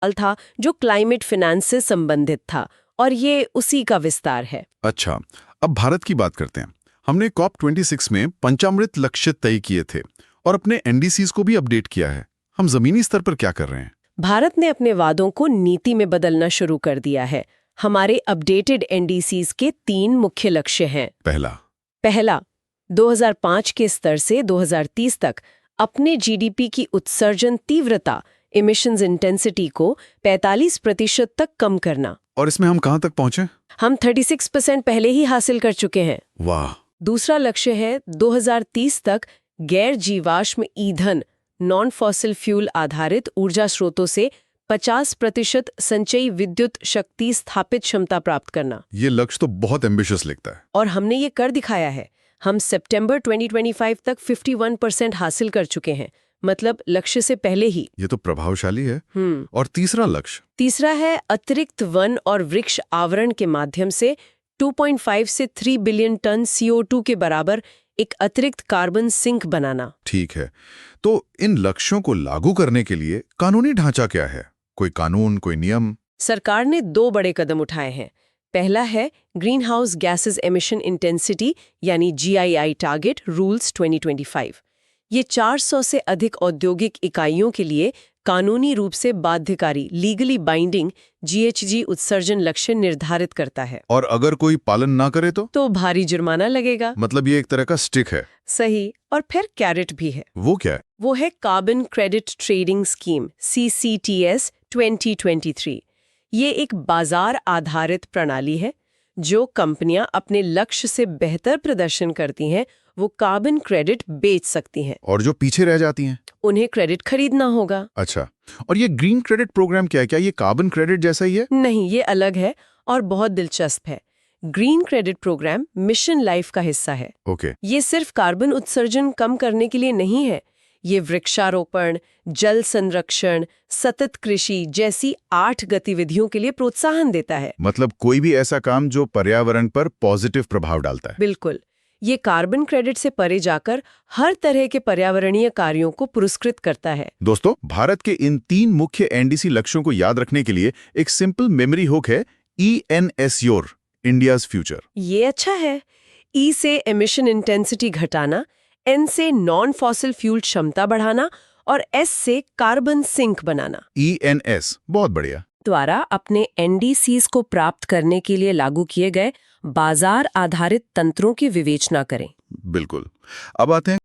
साल था जो क्लाइमेट फाइनेंस से संबंधित था, और ये उसी का विस्तार है। अच्छा, अब भारत की बात करते हैं। हमने COP26 में पंचामृत लक्ष्य तय किए थे और अपने एनडीसीज को भी अपडेट किया है। हम जमीनी स्तर पर क्या कर रहे हैं? भारत ने अपने वादों को नीति में बदलना शुरू कर दिया है। हमारे अपडेटेड एनडीसीज के 3 मुख्य लक्ष्य हैं। पहला, 2005 के स्तर से 2030 तक अपने जीडीपी की उत्सर्जन तीव्रता इमिशंस इंटेंसिटी को 45% तक कम करना। और इसमें हम कहां तक पहुंचे? हम 36% पहले ही हासिल कर चुके हैं। वाह! दूसरा लक्ष्य है 2030 तक गैर जीवाश्म ईंधन नॉन फॉसिल फ्यूल आधारित ऊर्जा स्रोतों से 50% संचयी विद्युत शक्ति स्थापित क्षमता प्राप्त करना। ये लक्ष्य तो बहुत एम्बिशियस लगता है। और हमने ये कर दिखाया है। हम सितंबर 2025 तक 51% हासिल कर चुके हैं, मतलब लक्ष्य से पहले ही। ये तो प्रभावशाली है। और तीसरा लक्ष्य? तीसरा है अतिरिक्त वन और वृक्ष आवरण के माध्यम से 2.5 से 3 बिलियन टन CO2 के बराबर एक अतिरिक्त कार्बन सिंक बनाना। ठीक है, तो इन लक्ष्यों को लागू करने के लिए कानूनी ढांचा क्या है? कोई कानून, कोई नियम? सरकार ने 2 बड़े कदम उठाए हैं। पहला है green house gases emission intensity यानी GII टारगेट रूल्स 2025। ये 400 से अधिक औद्योगिक इकाइयों के लिए कानूनी रूप से बाध्यकारी लीगली बाइंडिंग GHG उत्सर्जन लक्ष्य निर्धारित करता है। और अगर कोई पालन ना करे तो भारी जुर्माना लगेगा। मतलब ये एक तरह का स्टिक है। सही। और फिर कैरेट भी है। वो क्या है? वो है carbon credit trading scheme CCTS 2023। ये एक बाजार आधारित प्रणाली है। जो कंपनियां अपने लक्ष्य से बेहतर प्रदर्शन करती हैं वो कार्बन क्रेडिट बेच सकती हैं। और जो पीछे रह जाती हैं उन्हें क्रेडिट खरीदना होगा। अच्छा, और ये ग्रीन क्रेडिट प्रोग्राम क्या है? क्या ये कार्बन क्रेडिट जैसा ही है? नहीं, ये अलग है और बहुत दिलचस्प है। Green credit program mission life का हिस्सा है। ओके। ये सिर्फ कार्बन उत्सर्जन कम करने के लिए नहीं है। ये वृक्षारोपण, जल संरक्षण, सतत कृषि जैसी 8 गतिविधियों के लिए प्रोत्साहन देता है। मतलब कोई भी ऐसा काम जो पर्यावरण पर पॉजिटिव प्रभाव डालता है। बिल्कुल। ये कार्बन क्रेडिट से परे जाकर हर तरह के पर्यावरणीय कार्यों को पुरस्कृत करता है। दोस्तों, भारत के इन 3 मुख्य एनडीसी लक्ष्यों को याद रखने के लिए एक सिंपल मेमोरी हुक है, ENSYOR, इंडियाज फ्यूचर। ये अच्छा है। E से एमिशन इंटेंसिटी घटाना, N से नॉन फॉसिल फ्यूल क्षमता बढ़ाना और S से कार्बन सिंक बनाना। ENS, बहुत बढ़िया। द्वारा अपने एनडीसीज को प्राप्त करने के लिए लागू किए गए बाजार आधारित तंत्रों की विवेचना करें। बिल्कुल। अब आते हैं